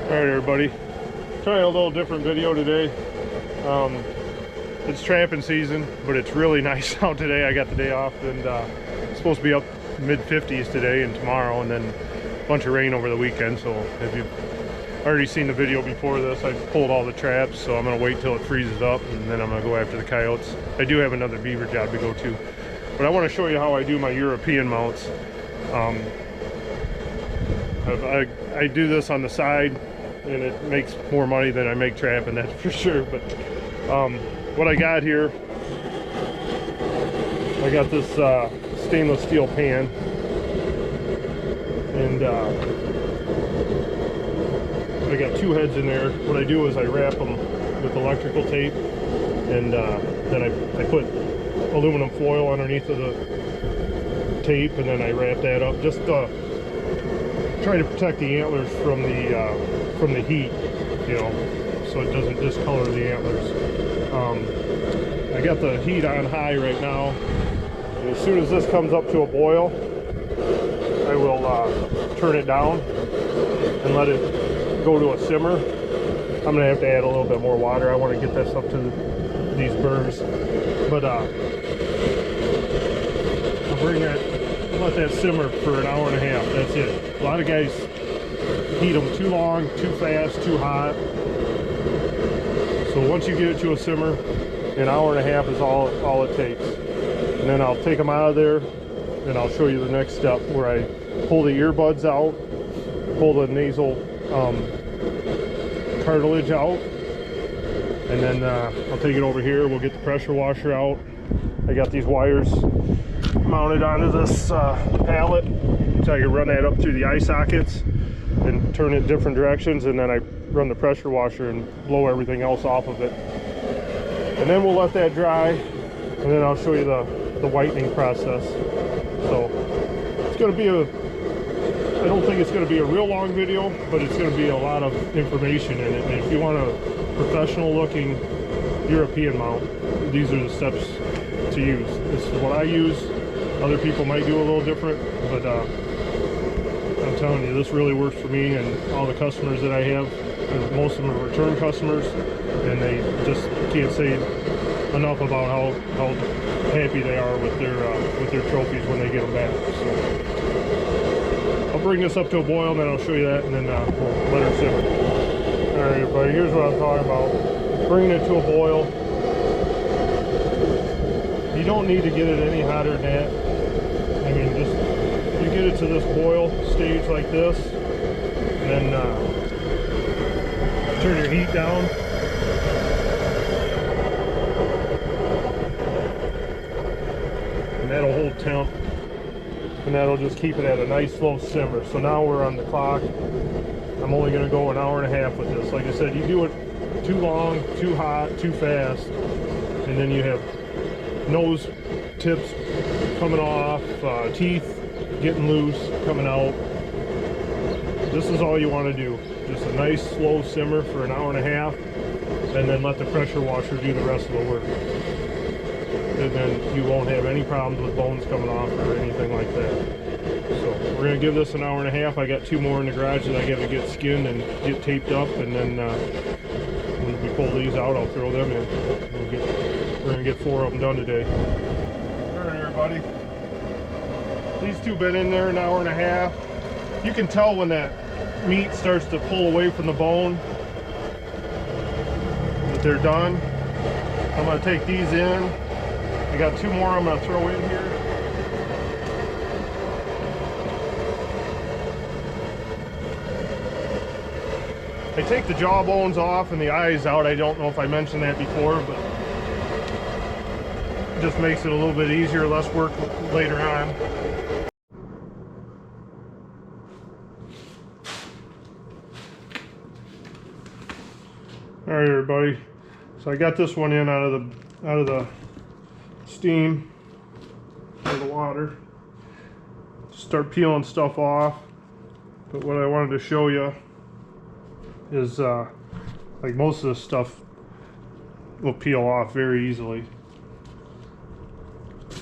Alright everybody, trying a little different video today. It's tramping season, but it's really nice out today. I got the day off, and it's supposed to be up mid-50s today and tomorrow, and then a bunch of rain over the weekend. So if you've already seen the video before this, I pulled all the traps, so I'm going to wait till it freezes up, and then I'm going to go after the coyotes. I do have another beaver job to go to, but I want to show you how I do my European mounts. I do this on the side, and it makes more money than I make trapping, that's for sure. But what I got here, I got this stainless steel pan, and I got two heads in there. What I do is I wrap them with electrical tape, and then I put aluminum foil underneath of the tape, and then I wrap that up, just try to protect the antlers from the heat, you know, so it doesn't discolor the antlers. I got the heat on high right now, and as soon as this comes up to a boil, I will turn it down and let it go to a simmer. I'm gonna have to add a little bit more water. I want to get this up to these burrs, but I'll bring that, let that simmer for an hour and a half. That's it. A lot of guys heat them too long, too fast, too hot. So once you get it to a simmer, an hour and a half is all it takes. And then I'll take them out of there, and I'll show you the next step, where I pull the earbuds out, pull the nasal cartilage out, and then I'll take it over here. We'll get the pressure washer out. I got these wires mounted onto this pallet, so I can run that up through the eye sockets and turn it different directions, and then I run the pressure washer and blow everything else off of it. And then we'll let that dry, and then I'll show you the whitening process. So it's going to be I don't think it's going to be a real long video, but it's going to be a lot of information in it. And if you want a professional looking European mount, these are the steps to use. This is what I use. Other people might do a little different, but I'm telling you, this really works for me and all the customers that I have. And most of them are return customers, and they just can't say enough about how happy they are with their trophies when they get them back. So I'll bring this up to a boil, and then I'll show you that, and then we'll let her simmer. All right, everybody, here's what I'm talking about. Bringing it to a boil. You don't need to get it any hotter than that. I mean, just you get it to this boil stage like this, and then turn your heat down. And that'll hold temp, and that'll just keep it at a nice slow simmer. So now we're on the clock. I'm only going to go an hour and a half with this. Like I said, you do it too long, too hot, too fast, and then you have nose tips coming off, teeth getting loose, coming out. This is all you want to do. Just a nice slow simmer for an hour and a half, and then let the pressure washer do the rest of the work. And then you won't have any problems with bones coming off or anything like that. So we're going to give this an hour and a half. I got two more in the garage that I got to get skinned and get taped up, and then when we pull these out, I'll throw them in. We're going to get 4 of them done today. All right, everybody. These two been in there an hour and a half. You can tell when that meat starts to pull away from the bone that they're done. I'm going to take these in. I got 2 more I'm going to throw in here. I take the jaw bones off and the eyes out. I don't know if I mentioned that before, but it just makes it a little bit easier, less work later on. All right, everybody. So I got this one in out of the steam, out of the water. Start peeling stuff off. But what I wanted to show you is like most of this stuff will peel off very easily.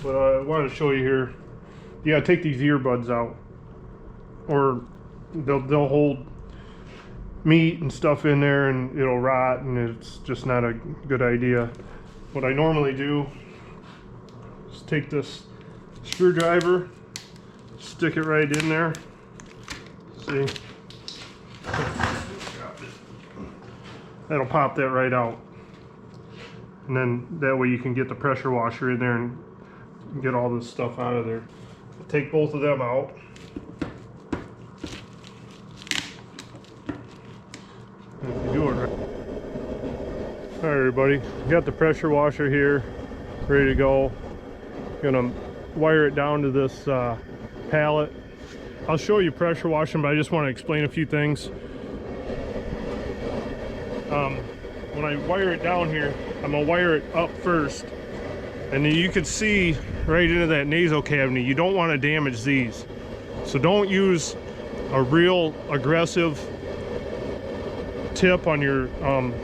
But I wanted to show you here. You gotta take these earbuds out, or they'll hold meat and stuff in there and it'll rot, and it's just not a good idea. What I normally do is take this screwdriver, stick it right in there. See? That'll pop that right out. And then that way you can get the pressure washer in there and get all this stuff out of there. Take both of them out. If you do it right. All right, everybody, got the pressure washer here, ready to go. Gonna wire it down to this pallet. I'll show you pressure washing, but I just want to explain a few things. When I wire it down here, I'm gonna wire it up first, and then you can see right into that nasal cavity. You don't want to damage these, so don't use a real aggressive tip on your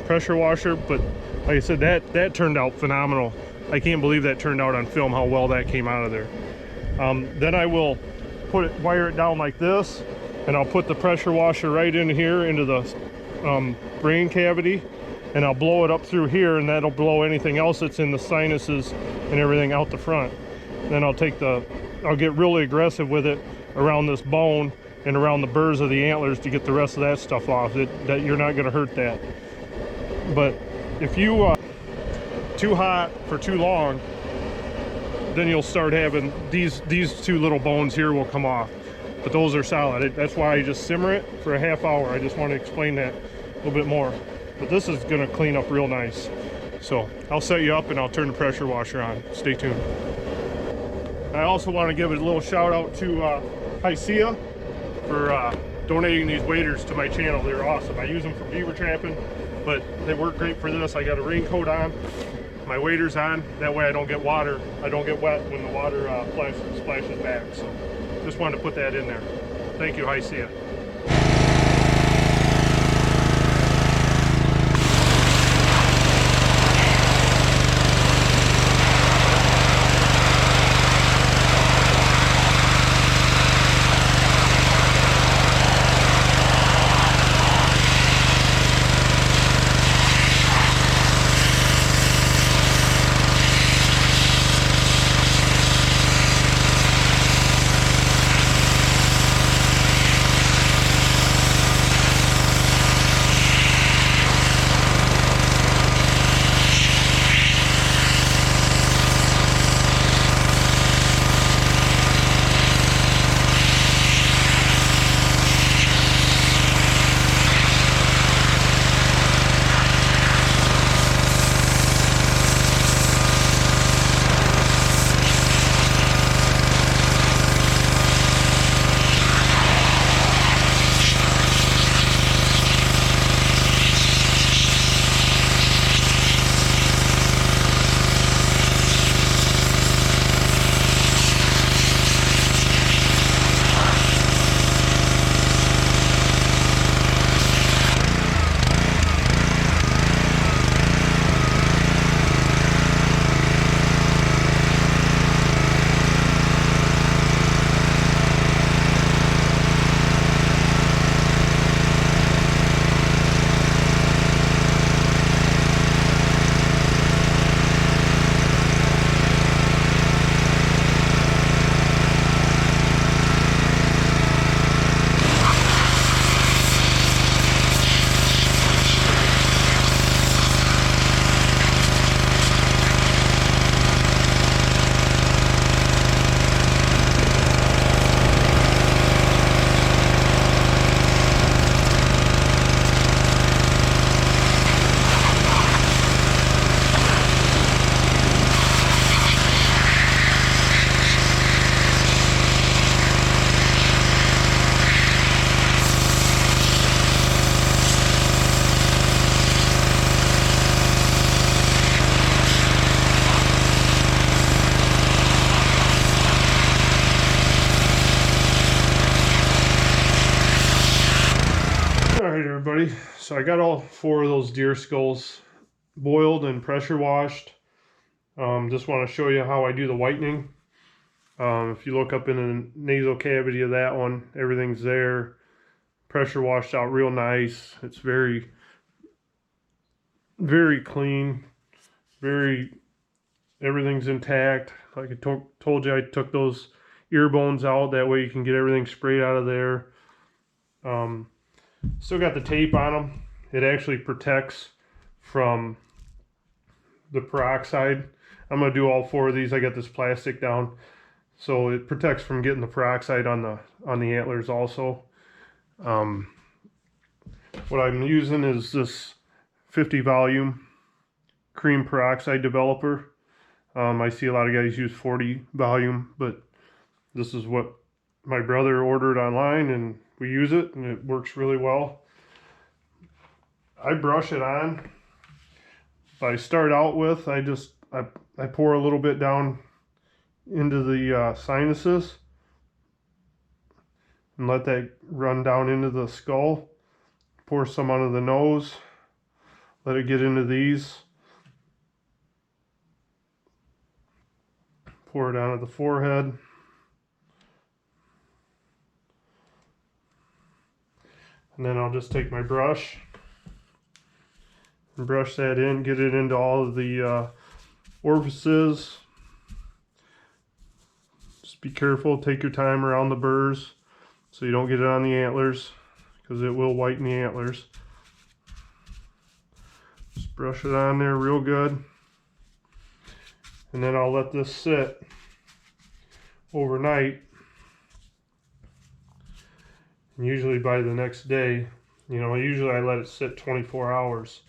pressure washer. But like I said, that turned out phenomenal. I can't believe that turned out on film, how well that came out of there. Then I will wire it down like this, and I'll put the pressure washer right in here into the brain cavity, and I'll blow it up through here, and that'll blow anything else that's in the sinuses and everything out the front. Then I'll get really aggressive with it around this bone and around the burrs of the antlers to get the rest of that stuff off. That you're not going to hurt that. But if you too hot for too long, then you'll start having these two little bones here will come off. But those are solid. That's why I just simmer it for a half hour. I just want to explain that a little bit more. But this is going to clean up real nice. So I'll set you up and I'll turn the pressure washer on. Stay tuned. I also want to give a little shout out to Whitetal for donating these waders to my channel. They're awesome. I use them for beaver trapping, but they work great for this. I got a raincoat on, my waders on. That way I don't get water. I don't get wet when the water splashes back. So just wanted to put that in there. Thank you, Whitetal. Everybody, so I got all 4 of those deer skulls boiled and pressure washed. Just want to show you how I do the whitening. If you look up in the nasal cavity of that one, everything's there. pressure washed out real nice. It's very, very clean. Everything's intact. Like I told you, I took those ear bones out. That way you can get everything sprayed out of there. Still got the tape on them. It actually protects from the peroxide. I'm gonna do all 4 of these. I got this plastic down, so it protects from getting the peroxide on the antlers also. What I'm using is this 50 volume cream peroxide developer. I see a lot of guys use 40 volume, but this is what my brother ordered online, and we use it, and it works really well. I brush it on. I start out with, I pour a little bit down into the sinuses and let that run down into the skull. Pour some under the nose. Let it get into these. Pour it down at the forehead. And then I'll just take my brush and brush that in, get it into all of the orifices. Just be careful, take your time around the burrs so you don't get it on the antlers, because it will whiten the antlers. Just brush it on there real good. And then I'll let this sit overnight. And usually by the next day, usually I let it sit 24 hours.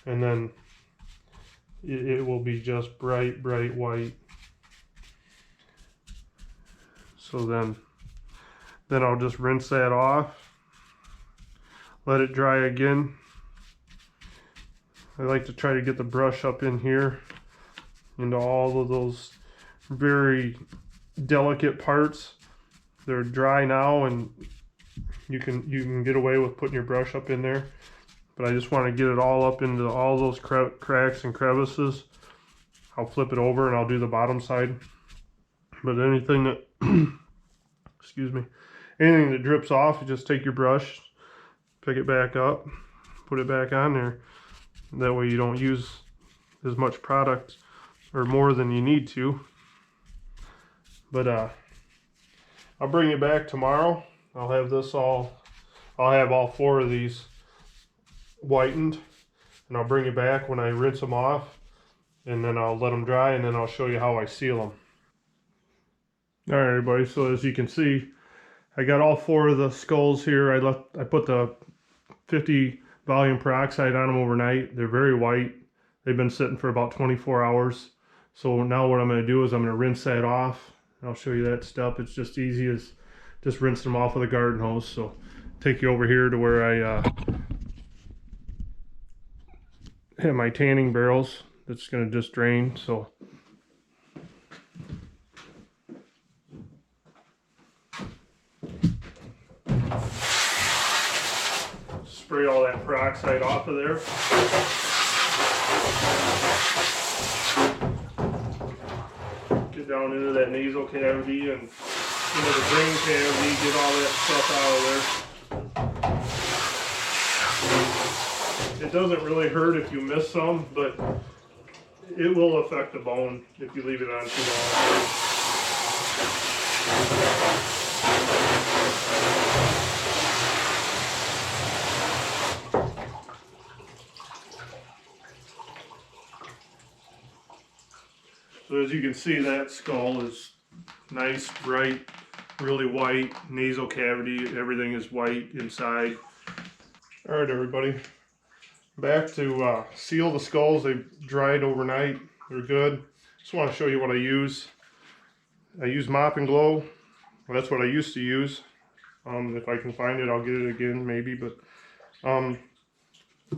And then it will be just bright white. So then I'll just rinse that off, let it dry again. I like to try to get the brush up in here into all of those very delicate parts. They're dry now, and you can get away with putting your brush up in there. But I just want to get it all up into all those cracks and crevices. I'll flip it over and I'll do the bottom side. But anything that, excuse me, anything that drips off, you just take your brush, pick it back up, put it back on there. That way you don't use as much product or more than you need to. But I'll bring it back tomorrow. I'll have all 4 of these whitened, and I'll bring it back when I rinse them off, and then I'll let them dry, and then I'll show you how I seal them. All right, everybody, so as you can see, I got all 4 of the skulls here. I put the 50 volume peroxide on them overnight. They're very white. They've been sitting for about 24 hours. So now what I'm going to do is I'm going to rinse that off. I'll show you that step. It's just easy as just rinse them off with a garden hose. So take you over here to where I have my tanning barrels. That's going to just drain. So spray all that peroxide off of there. Get down into that nasal cavity and into the brain cavity, get all that stuff out of there. It doesn't really hurt if you miss some, but it will affect the bone if you leave it on too long. So as you can see, that skull is nice, bright, really white, nasal cavity, everything is white inside. All right, everybody, back to seal the skulls. They've dried overnight, they're good. Just want to show you what I use. I use Mop and Glow. Well, that's what I used to use. If I can find it, I'll get it again, maybe, but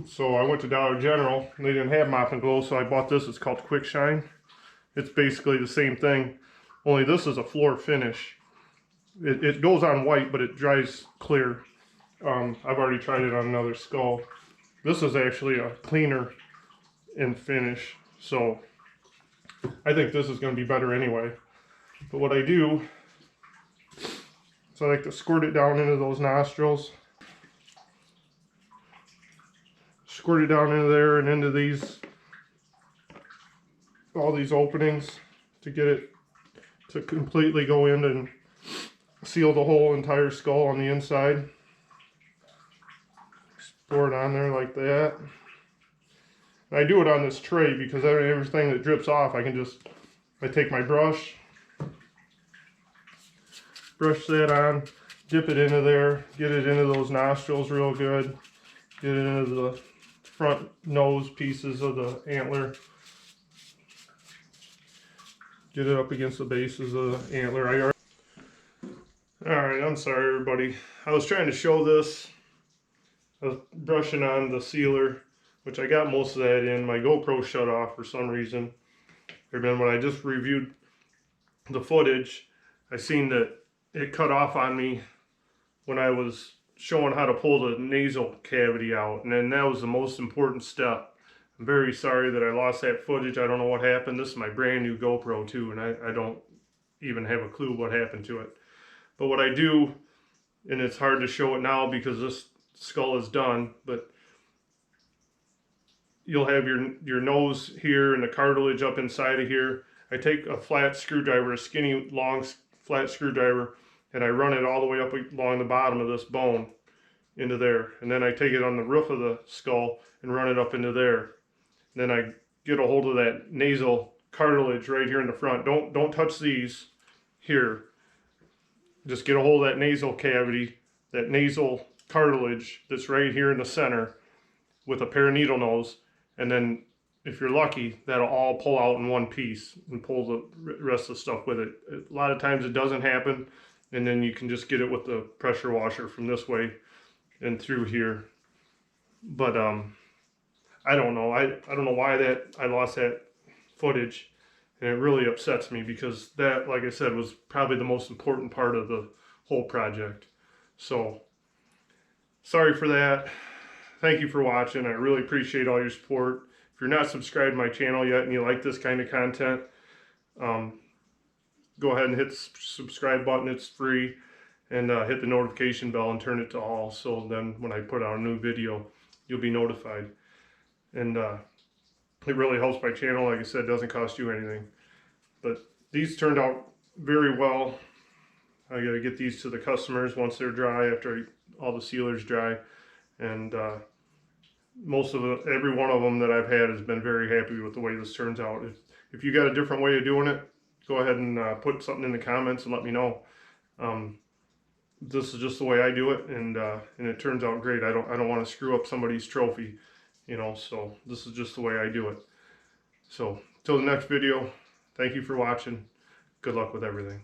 so I went to Dollar General, and they didn't have Mop and Glow, so I bought this. It's called Quick Shine. It's basically the same thing, only this is a floor finish. It goes on white, but it dries clear. I've already tried it on another skull. This is actually a cleaner and finish, so I think this is going to be better anyway. But what I do, so I like to squirt it down into those nostrils. squirt it down into there and into these, all these openings to get it to completely go in and seal the whole entire skull on the inside. Just pour it on there like that. And I do it on this tray because everything that drips off, I take my brush that on, dip it into there, get it into those nostrils real good, get it into the front nose pieces of the antler, get it up against the bases of the antler. Alright, I'm sorry everybody. I was trying to show this. I was brushing on the sealer, which I got most of that in. My GoPro shut off for some reason. And then when I just reviewed the footage, I seen that it cut off on me when I was showing how to pull the nasal cavity out, and then that was the most important step. I'm very sorry that I lost that footage. I don't know what happened. This is my brand new GoPro too, and I don't even have a clue what happened to it. But what I do, and it's hard to show it now because this skull is done, but you'll have your nose here and the cartilage up inside of here. I take a flat screwdriver, a skinny, long, flat screwdriver, and I run it all the way up along the bottom of this bone into there. And then I take it on the roof of the skull and run it up into there. And then I get a hold of that nasal cartilage right here in the front. Don't touch these here. Just get a hold of that nasal cavity, that nasal cartilage that's right here in the center with a pair of needle nose. And then if you're lucky, that'll all pull out in one piece and pull the rest of the stuff with it. A lot of times it doesn't happen, and then you can just get it with the pressure washer from this way and through here. But I don't know. I don't know why I lost that footage, and it really upsets me because that, like I said, was probably the most important part of the whole project. So sorry for that. Thank you for watching. I really appreciate all your support. If you're not subscribed to my channel yet and you like this kind of content, go ahead and hit the subscribe button. It's free. And hit the notification bell and turn it to all, so then when I put out a new video, you'll be notified. And it really helps my channel. Like I said, it doesn't cost you anything. But these turned out very well. I got to get these to the customers once they're dry, after all the sealers dry. And every one of them that I've had has been very happy with the way this turns out. If you got a different way of doing it, go ahead and put something in the comments and let me know. This is just the way I do it, and it turns out great. I don't want to screw up somebody's trophy, you know, so this is just the way I do it. So till the next video, thank you for watching. Good luck with everything.